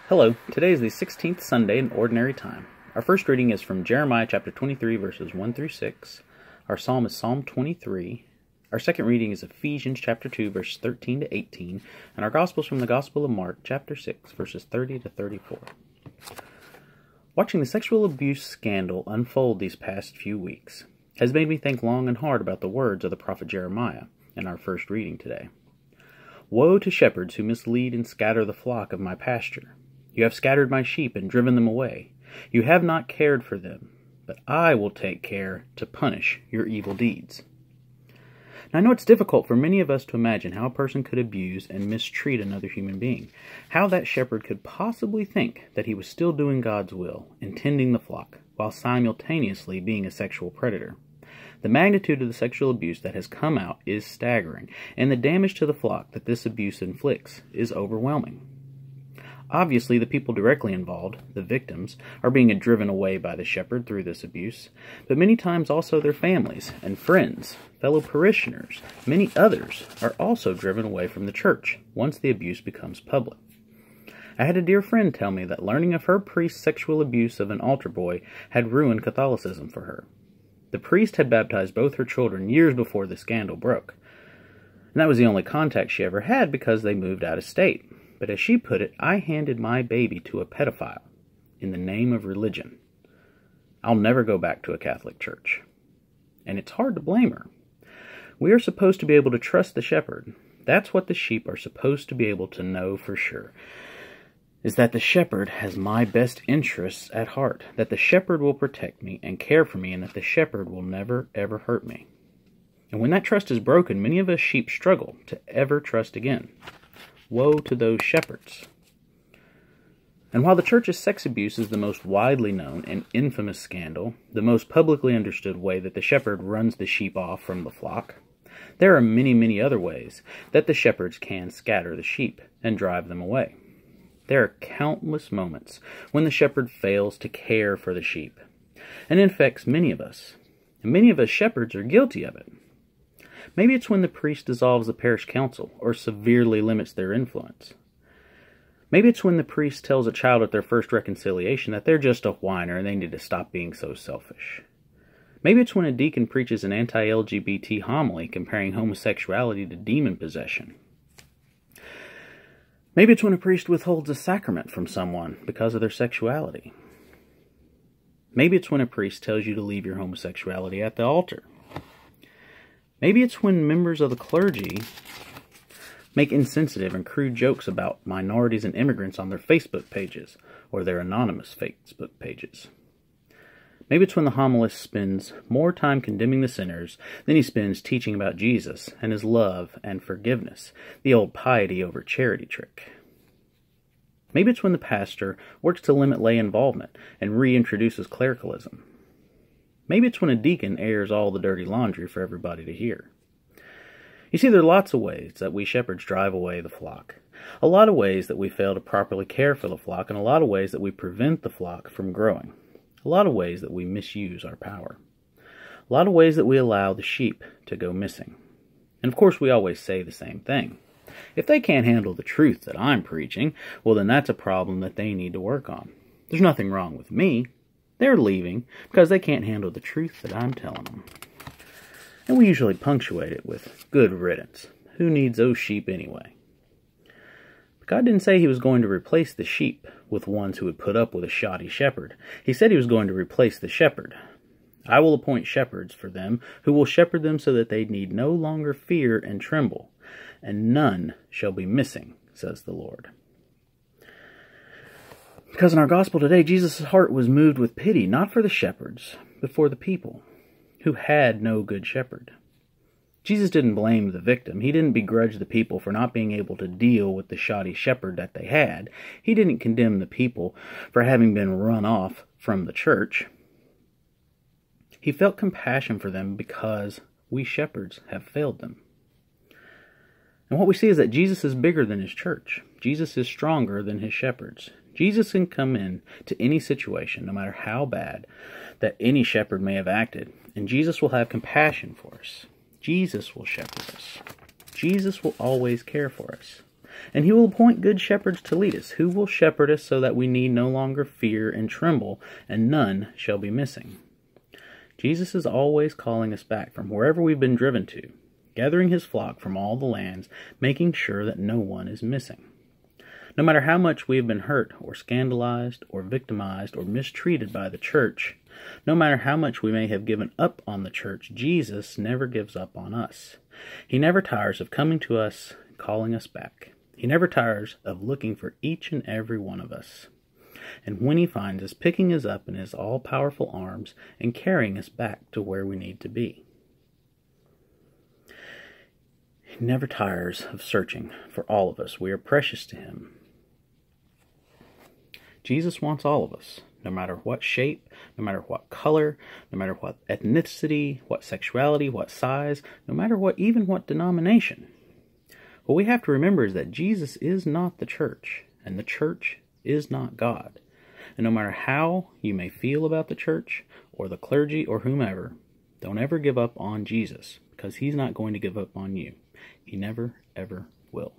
Hello, today is the 16th Sunday in Ordinary Time. Our first reading is from Jeremiah chapter 23, verses 1 through 6. Our psalm is Psalm 23. Our second reading is Ephesians chapter 2, verses 13 to 18. And our gospel is from the Gospel of Mark chapter 6, verses 30 to 34. Watching the sexual abuse scandal unfold these past few weeks has made me think long and hard about the words of the prophet Jeremiah in our first reading today. Woe to shepherds who mislead and scatter the flock of my pasture. You have scattered my sheep and driven them away. You have not cared for them, but I will take care to punish your evil deeds. Now, I know it's difficult for many of us to imagine how a person could abuse and mistreat another human being, how that shepherd could possibly think that he was still doing God's will and tending the flock, while simultaneously being a sexual predator. The magnitude of the sexual abuse that has come out is staggering, and the damage to the flock that this abuse inflicts is overwhelming. Obviously, the people directly involved, the victims, are being driven away by the shepherd through this abuse, but many times also their families and friends, fellow parishioners, many others are also driven away from the church once the abuse becomes public. I had a dear friend tell me that learning of her priest's sexual abuse of an altar boy had ruined Catholicism for her. The priest had baptized both her children years before the scandal broke, and that was the only contact she ever had because they moved out of state. But as she put it, I handed my baby to a pedophile in the name of religion. I'll never go back to a Catholic church. And it's hard to blame her. We are supposed to be able to trust the shepherd. That's what the sheep are supposed to be able to know for sure, is that the shepherd has my best interests at heart, that the shepherd will protect me and care for me, and that the shepherd will never, ever hurt me. And when that trust is broken, many of us sheep struggle to ever trust again. Woe to those shepherds. And while the church's sex abuse is the most widely known and infamous scandal, the most publicly understood way that the shepherd runs the sheep off from the flock, there are many, many other ways that the shepherds can scatter the sheep and drive them away. There are countless moments when the shepherd fails to care for the sheep, and it affects many of us. And many of us shepherds are guilty of it. Maybe it's when the priest dissolves the parish council or severely limits their influence. Maybe it's when the priest tells a child at their first reconciliation that they're just a whiner and they need to stop being so selfish. Maybe it's when a deacon preaches an anti-LGBT homily comparing homosexuality to demon possession. Maybe it's when a priest withholds a sacrament from someone because of their sexuality. Maybe it's when a priest tells you to leave your homosexuality at the altar. Maybe it's when members of the clergy make insensitive and crude jokes about minorities and immigrants on their Facebook pages or their anonymous Facebook pages. Maybe it's when the homilist spends more time condemning the sinners than he spends teaching about Jesus and his love and forgiveness, the old piety over charity trick. Maybe it's when the pastor works to limit lay involvement and reintroduces clericalism. Maybe it's when a deacon airs all the dirty laundry for everybody to hear. You see, there are lots of ways that we shepherds drive away the flock. A lot of ways that we fail to properly care for the flock, and a lot of ways that we prevent the flock from growing. A lot of ways that we misuse our power. A lot of ways that we allow the sheep to go missing. And of course, we always say the same thing. If they can't handle the truth that I'm preaching, well then that's a problem that they need to work on. There's nothing wrong with me. They're leaving because they can't handle the truth that I'm telling them. And we usually punctuate it with good riddance. Who needs those sheep anyway? But God didn't say he was going to replace the sheep with ones who would put up with a shoddy shepherd. He said he was going to replace the shepherd. I will appoint shepherds for them who will shepherd them so that they need no longer fear and tremble, and none shall be missing, says the Lord. Because in our gospel today, Jesus' heart was moved with pity, not for the shepherds, but for the people who had no good shepherd. Jesus didn't blame the victim. He didn't begrudge the people for not being able to deal with the shoddy shepherd that they had. He didn't condemn the people for having been run off from the church. He felt compassion for them because we shepherds have failed them. And what we see is that Jesus is bigger than his church. Jesus is stronger than his shepherds. Jesus can come in to any situation, no matter how bad, that any shepherd may have acted, and Jesus will have compassion for us. Jesus will shepherd us. Jesus will always care for us. And he will appoint good shepherds to lead us, who will shepherd us so that we need no longer fear and tremble, and none shall be missing. Jesus is always calling us back from wherever we've been driven to, gathering his flock from all the lands, making sure that no one is missing. No matter how much we have been hurt or scandalized or victimized or mistreated by the church, no matter how much we may have given up on the church, Jesus never gives up on us. He never tires of coming to us, calling us back. He never tires of looking for each and every one of us. And when he finds us, picking us up in his all-powerful arms and carrying us back to where we need to be. He never tires of searching for all of us. We are precious to him. Jesus wants all of us, no matter what shape, no matter what color, no matter what ethnicity, what sexuality, what size, no matter even what denomination. What we have to remember is that Jesus is not the church, and the church is not God. And no matter how you may feel about the church, or the clergy, or whomever, don't ever give up on Jesus, because he's not going to give up on you. He never, ever will.